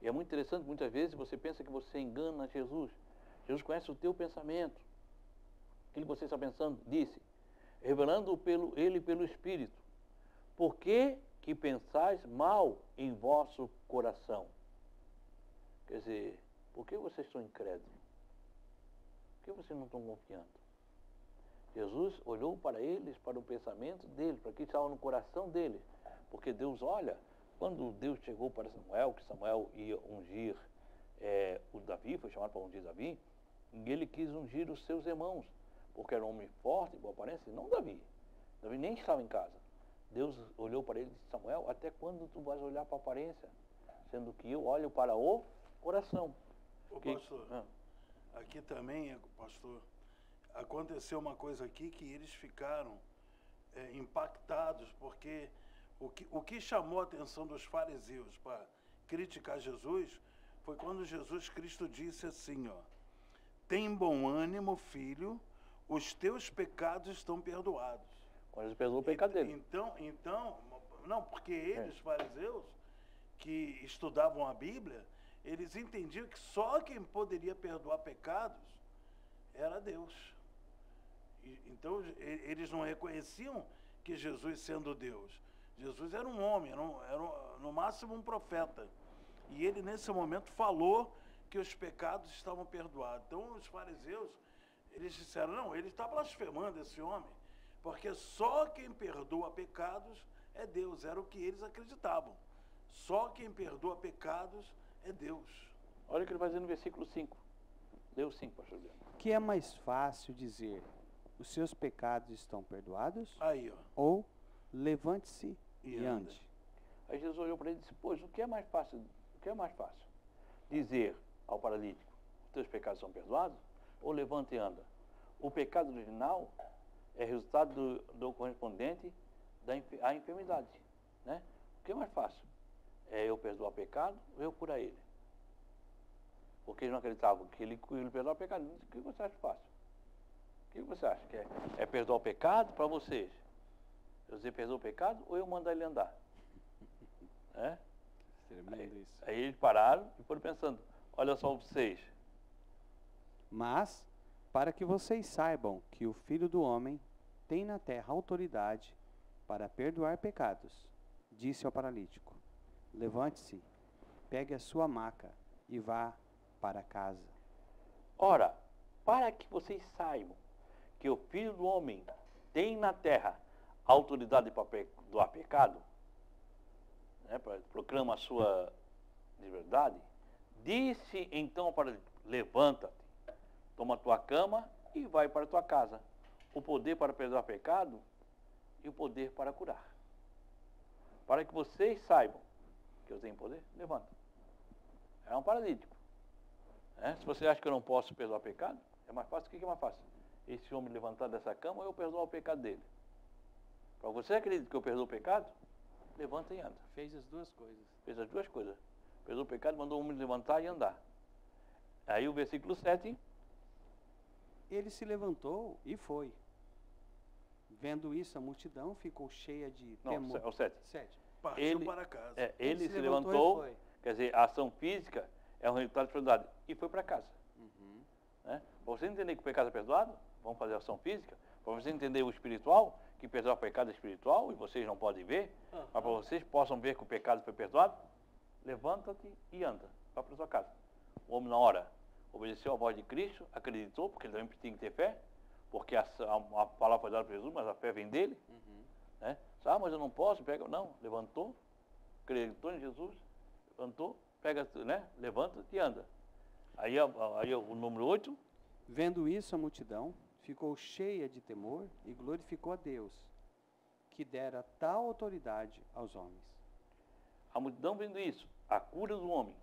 E é muito interessante, muitas vezes você pensa que você engana Jesus. Jesus conhece o teu pensamento. Aquilo que você está pensando, disse, revelando ele pelo Espírito. Por que pensais mal em vosso coração? Quer dizer, por que vocês estão incrédulos? Por que vocês não estão confiando? Jesus olhou para eles, para o pensamento deles, para o que estava no coração deles. Porque Deus olha, quando Deus chegou para Samuel, que Samuel ia ungir o Davi, foi chamado para ungir Davi, e ele quis ungir os seus irmãos, porque era um homem forte, boa aparência, e não Davi. Davi nem estava em casa. Deus olhou para ele e disse: Samuel, até quando tu vais olhar para a aparência, sendo que eu olho para o coração? Ô, pastor, aqui também, pastor, aconteceu uma coisa aqui que eles ficaram impactados, porque O que chamou a atenção dos fariseus para criticar Jesus foi quando Jesus Cristo disse assim, ó: tem bom ânimo, filho, os teus pecados estão perdoados. Quando ele perdoou o pecado dele. Então, não, porque eles, fariseus, que estudavam a Bíblia, eles entendiam que só quem poderia perdoar pecados era Deus. Então, eles não reconheciam que Jesus, sendo Deus, Jesus era um homem, era no máximo um profeta. E ele, nesse momento, falou que os pecados estavam perdoados. Então, os fariseus, eles disseram, não, ele está blasfemando, esse homem, porque só quem perdoa pecados é Deus. Era o que eles acreditavam. Só quem perdoa pecados é Deus. Olha o que ele vai dizer no versículo 5. Leu 5, pastor Leandro. Que é mais fácil dizer, os seus pecados estão perdoados? Aí, ó. Ou, levante-se E e anda. ande. Aí Jesus olhou para ele e disse, pois, o que é mais fácil? O que é mais fácil? Dizer ao paralítico, os teus pecados são perdoados? Ou levanta e anda? O pecado original é resultado do correspondente à enfermidade, né? O que é mais fácil? É eu perdoar o pecado ou eu curar ele? Porque eles não acreditavam que ele perdoava o pecado. O que você acha fácil? O que você acha? Que é perdoar o pecado para vocês? Você perdoa o pecado ou eu mandar ele andar? É? Tremendo isso. Aí eles pararam e foram pensando, olha só vocês. Mas, para que vocês saibam que o Filho do Homem tem na terra autoridade para perdoar pecados, disse ao paralítico, levante-se, pegue a sua maca e vá para casa. Ora, para que vocês saibam que o Filho do Homem tem na terra autoridade para perdoar pecado, né, proclama a sua liberdade, disse então para ele, levanta-te, toma a tua cama e vai para a tua casa. O poder para perdoar pecado e o poder para curar. Para que vocês saibam que eu tenho poder, levanta. É um paralítico. Se você acha que eu não posso perdoar pecado, é mais fácil. O que é mais fácil? Esse homem levantar dessa cama ou eu perdoar o pecado dele? Para você acredita que eu perdoo o pecado, levanta e anda. Fez as duas coisas. Fez as duas coisas. Perdoou o pecado, mandou o homem levantar e andar. Aí o versículo 7. Ele se levantou e foi. Vendo isso, a multidão ficou cheia de temor. Não, o 7. 7. Partiu para casa. Ele se e levantou, foi. quer dizer, a ação física é um resultado de perdoado. E foi para casa. Uhum. Para você entender que o pecado é perdoado, vamos fazer ação física. Para você entender o espiritual, que perdoar o pecado é espiritual, e vocês não podem ver, mas para vocês possam ver que o pecado foi perdoado, levanta-te e anda, vá para a sua casa. O homem, na hora, obedeceu à voz de Cristo, acreditou, porque ele também tinha que ter fé, porque a palavra foi dada para Jesus, mas a fé vem dele. Uhum. Mas eu não posso, pega. Não, levantou, acreditou em Jesus, levantou, pega, levanta-te e anda. Aí o número 8. Vendo isso, a multidão ficou cheia de temor e glorificou a Deus, que dera tal autoridade aos homens. A multidão vendo isso, a cura do homem.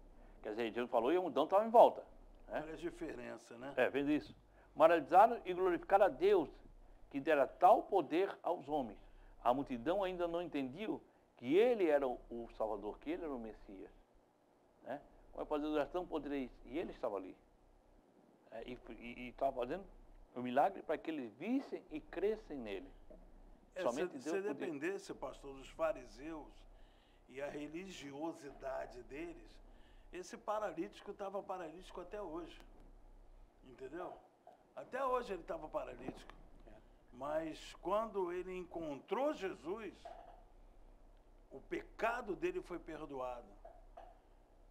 Quer dizer, Jesus falou e a multidão estava em volta. Olha a diferença, né? Vendo isso. Maravilharam e glorificaram a Deus, que dera tal poder aos homens. A multidão ainda não entendia que ele era o Salvador, que ele era o Messias. Como é fazer o tão podereis? E ele estava ali. E estava fazendo o milagre para que eles vissem e crescem nele. Somente Deus se podia. dependesse, pastor, dos fariseus e a religiosidade deles, esse paralítico estava paralítico até hoje. Entendeu? Até hoje ele estava paralítico. Mas quando ele encontrou Jesus, o pecado dele foi perdoado.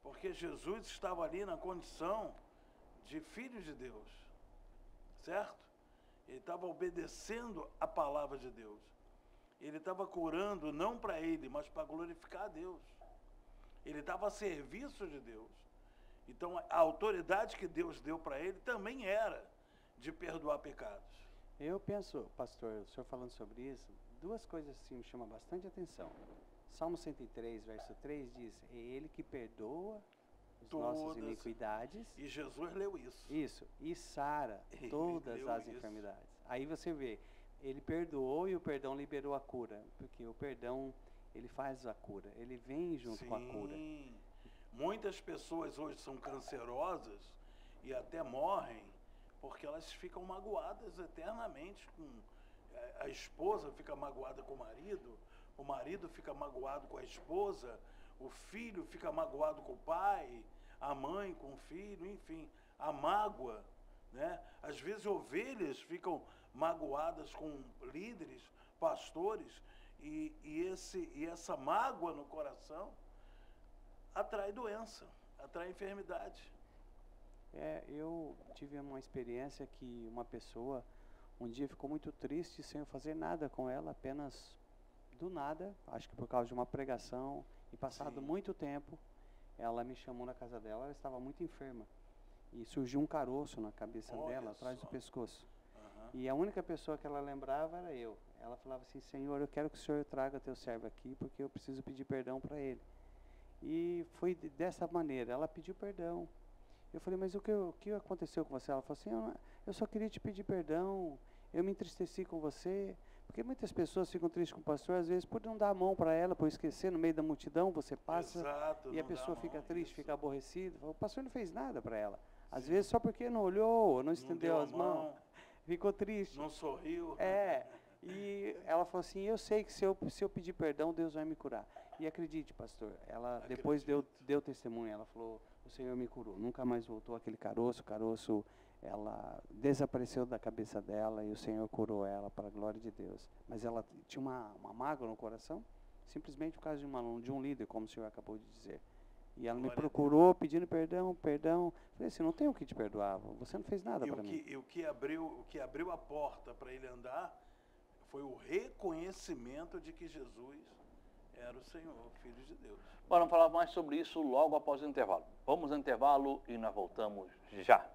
Porque Jesus estava ali na condição de filho de Deus. Certo? Ele estava obedecendo a palavra de Deus. Ele estava curando não para ele, mas para glorificar a Deus. Ele estava a serviço de Deus. Então, a autoridade que Deus deu para ele também era de perdoar pecados. Eu penso, pastor, o senhor falando sobre isso, duas coisas assim me chamam bastante atenção. Salmo 103, verso 3 diz, é ele que perdoa as nossas iniquidades. E Jesus leu isso. Isso, e sara todas as enfermidades. Aí você vê, ele perdoou e o perdão liberou a cura, porque o perdão, ele faz a cura, ele vem junto com a cura. Muitas pessoas hoje são cancerosas e até morrem porque elas ficam magoadas eternamente. A esposa fica magoada com o marido fica magoado com a esposa, o filho fica magoado com o pai, a mãe com o filho, enfim, a mágoa, né? Às vezes ovelhas ficam magoadas com líderes, pastores, e essa mágoa no coração atrai doença, atrai enfermidade. Eu tive uma experiência que uma pessoa um dia ficou muito triste sem eu fazer nada com ela, apenas do nada, acho que por causa de uma pregação, e passado muito tempo, ela me chamou na casa dela, ela estava muito enferma, e surgiu um caroço na cabeça dela, atrás do pescoço. E a única pessoa que ela lembrava era eu. Ela falava assim: Senhor, eu quero que o Senhor traga teu servo aqui, porque eu preciso pedir perdão para ele. E foi dessa maneira, ela pediu perdão. Eu falei: mas o que aconteceu com você? Ela falou assim: eu só queria te pedir perdão, eu me entristeci com você. Porque muitas pessoas ficam tristes com o pastor, às vezes por não dar a mão para ela, por esquecer, no meio da multidão, você passa. Exato, e a pessoa fica triste, fica aborrecida. O pastor não fez nada para ela. Às Sim. vezes só porque não olhou, não estendeu as mãos, ficou triste. Não sorriu. E ela falou assim: eu sei que se eu pedir perdão, Deus vai me curar. E acredite, pastor, ela depois deu testemunho, ela falou: o Senhor me curou. Nunca mais voltou aquele caroço, ela desapareceu da cabeça dela e o Senhor curou ela para a glória de Deus. Mas ela tinha uma mágoa no coração, simplesmente por causa de um líder, como o senhor acabou de dizer. E ela me procurou pedindo perdão. Falei assim: não tenho o que te perdoar, você não fez nada para mim. E o que abriu a porta para ele andar foi o reconhecimento de que Jesus era o Senhor, o Filho de Deus. Bom, vamos falar mais sobre isso logo após o intervalo. Vamos ao intervalo e nós voltamos já.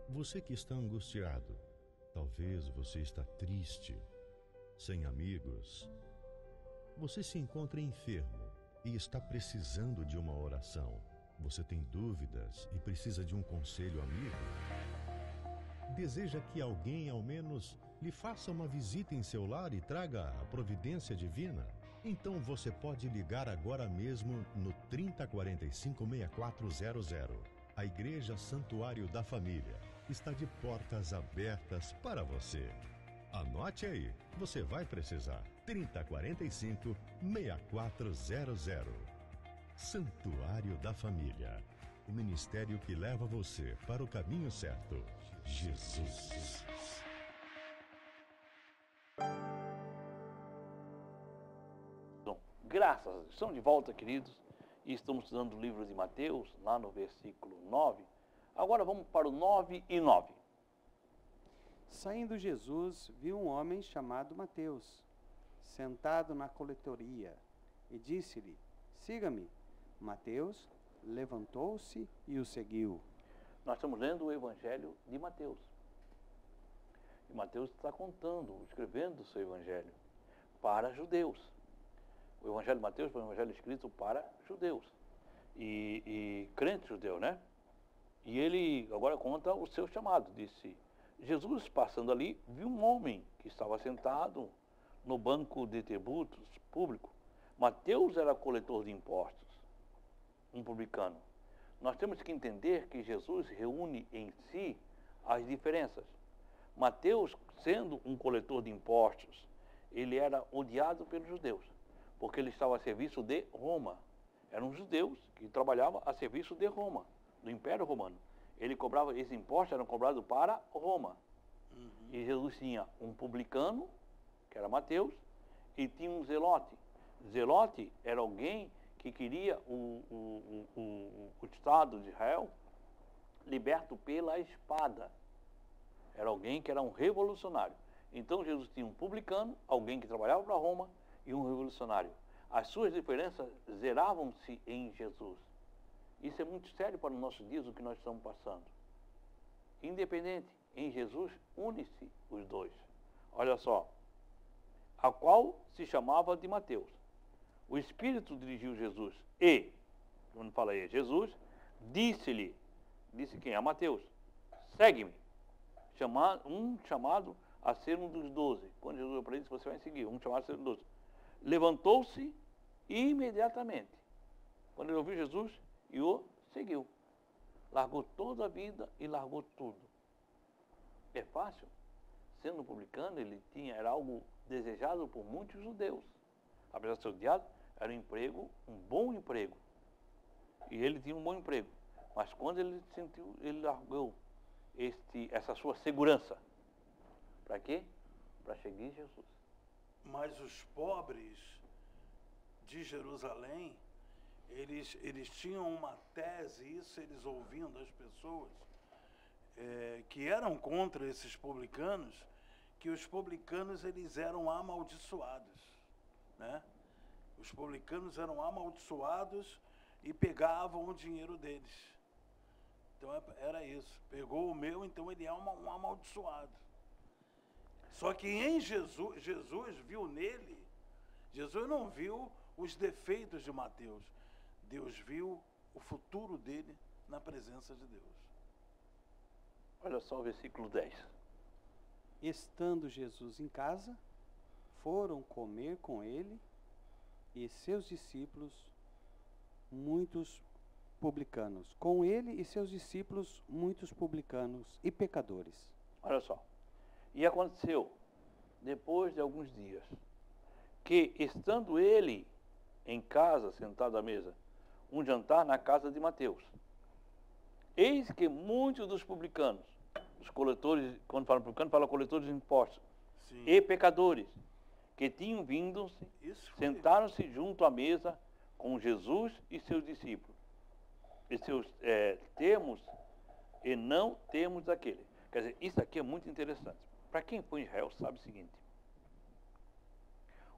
Você que está angustiado, talvez você está triste, sem amigos. Você se encontra enfermo e está precisando de uma oração. Você tem dúvidas e precisa de um conselho amigo? Deseja que alguém, ao menos, lhe faça uma visita em seu lar e traga a providência divina? Então você pode ligar agora mesmo no 3045-6400. A Igreja Santuário da Família está de portas abertas para você. Anote aí, você vai precisar. 3045-6400. Santuário da Família. O ministério que leva você para o caminho certo. Jesus. Bom, graças a Deus. Estamos de volta, queridos, e estamos estudando o livro de Mateus, lá no versículo 9. Agora vamos para o 9 e 9. Saindo Jesus, viu um homem chamado Mateus, sentado na coletoria, e disse-lhe: siga-me. Mateus levantou-se e o seguiu. Nós estamos lendo o Evangelho de Mateus. E Mateus está escrevendo o seu Evangelho para judeus. O Evangelho de Mateus foi um evangelho escrito para judeus e crente judeu, né? E ele agora conta o seu chamado. Disse: Jesus, passando ali, viu um homem que estava sentado no banco de tributos público. Mateus era coletor de impostos, um publicano. Nós temos que entender que Jesus reúne em si as diferenças. Mateus, sendo um coletor de impostos, ele era odiado pelos judeus, porque ele estava a serviço de Roma. Eram judeus que trabalhavam a serviço de Roma, do Império Romano. Ele cobrava, esses impostos eram cobrados para Roma. E Jesus tinha um publicano, que era Mateus, e tinha um zelote. Zelote era alguém que queria o Estado de Israel liberto pela espada. Era alguém que era um revolucionário. Então Jesus tinha um publicano, alguém que trabalhava para Roma, e um revolucionário. As suas diferenças zeravam-se em Jesus. Isso é muito sério para os nossos dias, o que nós estamos passando. Independente, em Jesus une-se os dois. Olha só, a qual se chamava de Mateus. O Espírito dirigiu Jesus e, quando fala aí, Jesus, disse-lhe: disse quem? A Mateus. Segue-me. Um chamado a ser um dos 12. Quando Jesus falou para ele, você vai seguir. Um chamado a ser um dos 12. Levantou-se imediatamente. Quando ele ouviu Jesus, e o seguiu. Largou toda a vida e largou tudo. É fácil? Sendo publicano, era algo desejado por muitos judeus. Apesar de ser odiado, era um emprego, um bom emprego. E ele tinha um bom emprego. Mas quando ele largou essa sua segurança. Para quê? Para seguir Jesus. Mas os pobres de Jerusalém, eles tinham uma tese, isso eles ouvindo as pessoas, que eram contra esses publicanos, que os publicanos eles eram amaldiçoados, né? Os publicanos eram amaldiçoados e pegavam o dinheiro deles. Então era isso. Pegou o meu, então ele é um amaldiçoado. Só que em Jesus, Jesus viu nele, Jesus não viu os defeitos de Mateus. Deus viu o futuro dele na presença de Deus. Olha só o versículo 10. Estando Jesus em casa, foram comer com ele e seus discípulos muitos publicanos. Com ele e seus discípulos muitos publicanos e pecadores. Olha só. E aconteceu, depois de alguns dias, que estando ele em casa, sentado à mesa, um jantar na casa de Mateus, eis que muitos dos publicanos, os coletores, quando fala publicano, fala coletores de impostos, sim, e pecadores, que tinham vindo, sentaram-se junto à mesa com Jesus e seus discípulos. E seus termos e não termos daquele. Quer dizer, isso aqui é muito interessante. Para quem foi em Israel sabe o seguinte: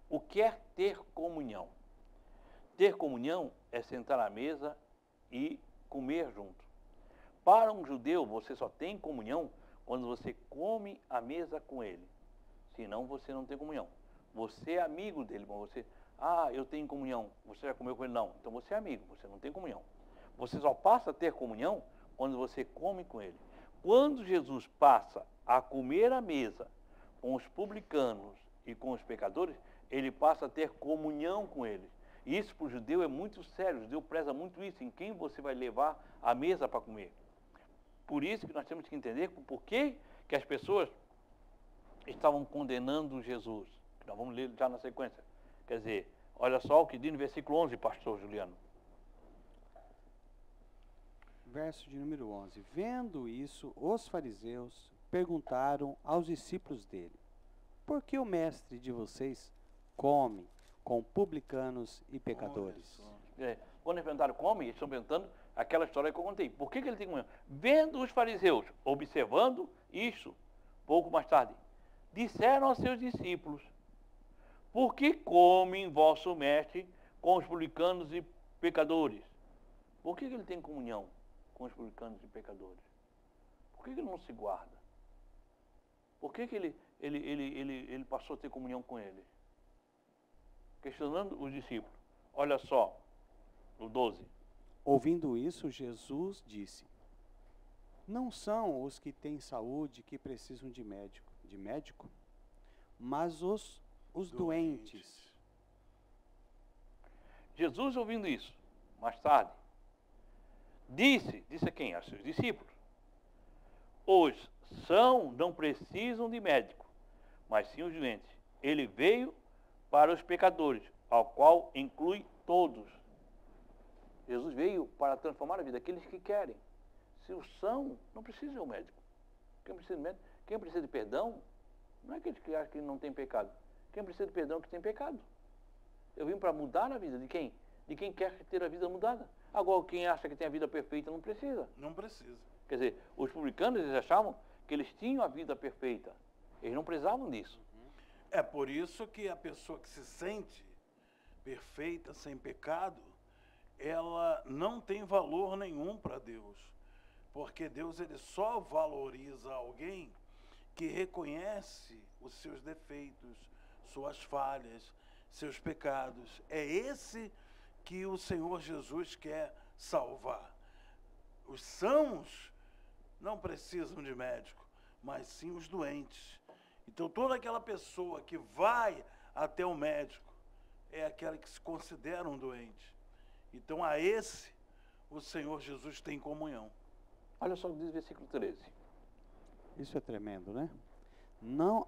o que é ter comunhão? Ter comunhão é sentar à mesa e comer junto. Para um judeu, você só tem comunhão quando você come à mesa com ele. Senão você não tem comunhão. Você é amigo dele, mas você... eu tenho comunhão. Você já comeu com ele? Não. Então você é amigo, você não tem comunhão. Você só passa a ter comunhão quando você come com ele. Quando Jesus passa a comer à mesa com os publicanos e com os pecadores, ele passa a ter comunhão com eles. E isso para o judeu é muito sério. O judeu preza muito isso, em quem você vai levar à mesa para comer. Por isso que nós temos que entender por que as pessoas estavam condenando Jesus. Nós vamos ler já na sequência. Quer dizer, olha só o que diz no versículo 11, pastor Juliano. Verso de número 11. Vendo isso, os fariseus perguntaram aos discípulos dele: por que o mestre de vocês come com publicanos e pecadores? Quando eles perguntaram come, eles estão perguntando aquela história que eu contei. Por que ele tem comunhão? Vendo os fariseus, observando isso, pouco mais tarde, disseram aos seus discípulos: por que come vosso mestre com os publicanos e pecadores? Por que ele tem comunhão com os publicanos e pecadores? Por que ele não se guarda? Por que ele passou a ter comunhão com eles? Questionando os discípulos. Olha só, o 12. Ouvindo isso, Jesus disse: não são os que têm saúde que precisam de médico, mas os doentes. Jesus, ouvindo isso, mais tarde, disse a quem? A seus discípulos: os são não precisam de médico, mas sim os doentes. Ele veio para os pecadores, ao qual inclui todos. Jesus veio para transformar a vida daqueles que querem. Se o são, não precisa de um médico. Quem precisa de médico? Quem precisa de perdão não é aquele que acha que não tem pecado. Quem precisa de perdão é que tem pecado. Eu vim para mudar a vida de quem? De quem quer ter a vida mudada. Agora, quem acha que tem a vida perfeita não precisa. Não precisa. Quer dizer, os publicanos eles achavam que eles tinham a vida perfeita. Eles não precisavam disso. É por isso que a pessoa que se sente perfeita, sem pecado, ela não tem valor nenhum para Deus. Porque Deus ele só valoriza alguém que reconhece os seus defeitos, suas falhas, seus pecados. É esse que o Senhor Jesus quer salvar. Os sãos não precisam de médico, mas sim os doentes. Então, toda aquela pessoa que vai até o médico é aquela que se considera um doente. Então, a esse, o Senhor Jesus tem comunhão. Olha só o que diz o versículo 13. Isso é tremendo, né? Não,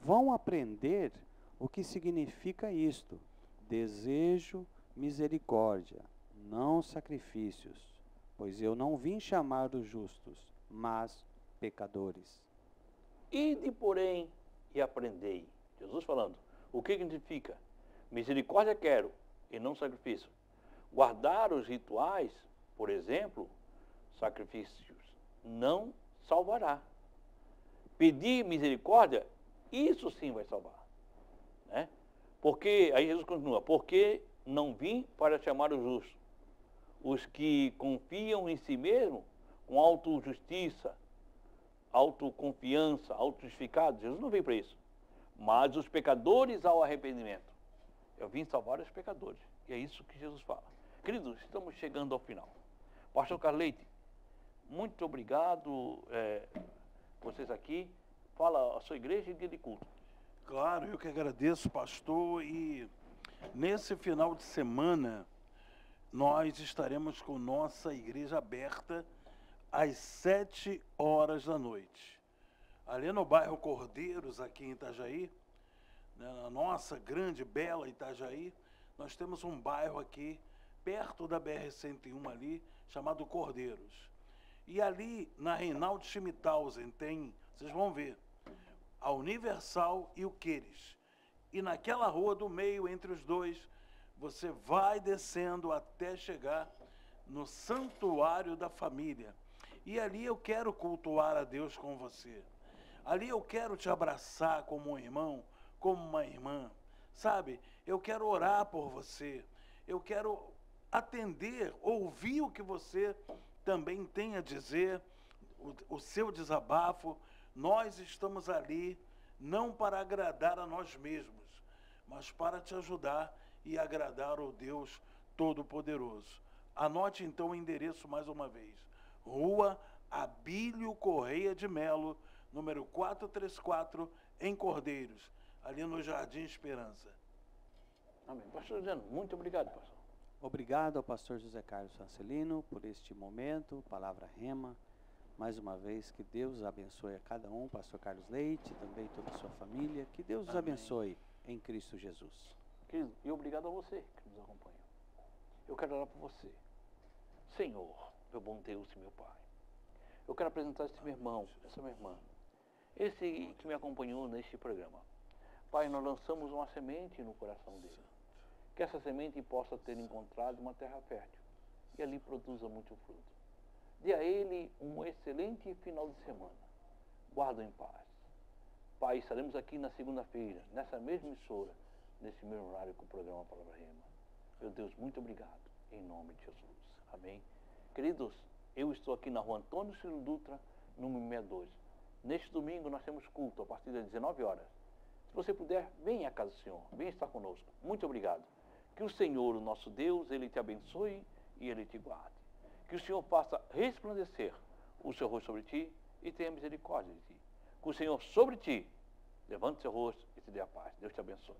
vão aprender o que significa isto. Desejo misericórdia, não sacrifícios, pois eu não vim chamar os justos, mas pecadores. Ide, porém, e aprendei. Jesus falando. O que significa? Misericórdia quero, e não sacrifício. Guardar os rituais, por exemplo, sacrifícios, não salvará. Pedir misericórdia, isso sim vai salvar. Né? Porque, aí Jesus continua, porque não vim para chamar os justos. Os que confiam em si mesmo, com autojustiça, autoconfiança, autojustificados. Jesus não veio para isso. Mas os pecadores ao arrependimento. Eu vim salvar os pecadores. E é isso que Jesus fala. Queridos, estamos chegando ao final. Pastor Carleite, muito obrigado, vocês aqui. Fala a sua igreja e dia de culto. Claro, eu que agradeço, pastor. E nesse final de semana, nós estaremos com nossa igreja aberta às 7 horas da noite. Ali no bairro Cordeiros, aqui em Itajaí, né, na nossa grande, bela Itajaí, nós temos um bairro aqui, perto da BR-101 ali, chamado Cordeiros. E ali, na Reinaldo Schmidhausen, tem, vocês vão ver, a Universal e o Queires. E naquela rua do meio, entre os dois, você vai descendo até chegar no Santuário da Família. E ali eu quero cultuar a Deus com você. Ali eu quero te abraçar como um irmão, como uma irmã. Sabe, eu quero orar por você. Eu quero atender, ouvir o que você também tem a dizer, o seu desabafo. Nós estamos ali não para agradar a nós mesmos, mas para te ajudar e agradar ao Deus Todo-Poderoso. Anote então o endereço mais uma vez. Rua Abílio Correia de Melo, número 434, em Cordeiros, ali no Jardim Esperança. Amém. Pastor José, muito obrigado, pastor. Obrigado ao pastor José Carlos Sancelino por este momento, palavra rema. Mais uma vez, que Deus abençoe a cada um, pastor Carlos Leite, também toda a sua família. Que Deus os abençoe em Cristo Jesus. Querido, e obrigado a você que nos acompanha. Eu quero orar por você. Senhor, meu bom Deus e meu Pai, eu quero apresentar esse meu irmão, essa minha irmã, esse que me acompanhou neste programa. Pai, nós lançamos uma semente no coração dele. Que essa semente possa ter encontrado uma terra fértil e ali produza muito fruto. Dê a ele um excelente final de semana. Guarda em paz. Pai, estaremos aqui na segunda-feira, nessa mesma emissora, nesse mesmo horário com o programa Palavra Rema. Meu Deus, muito obrigado. Em nome de Jesus. Amém. Queridos, eu estou aqui na rua Antônio Ciro Dutra, número 62. Neste domingo nós temos culto a partir das 19 horas. Se você puder, venha à casa do Senhor. Venha estar conosco. Muito obrigado. Que o Senhor, o nosso Deus, Ele te abençoe e Ele te guarde. Que o Senhor faça resplandecer o seu rosto sobre ti e tenha misericórdia de ti. Que o Senhor sobre ti levante seu rosto e te dê a paz. Deus te abençoe.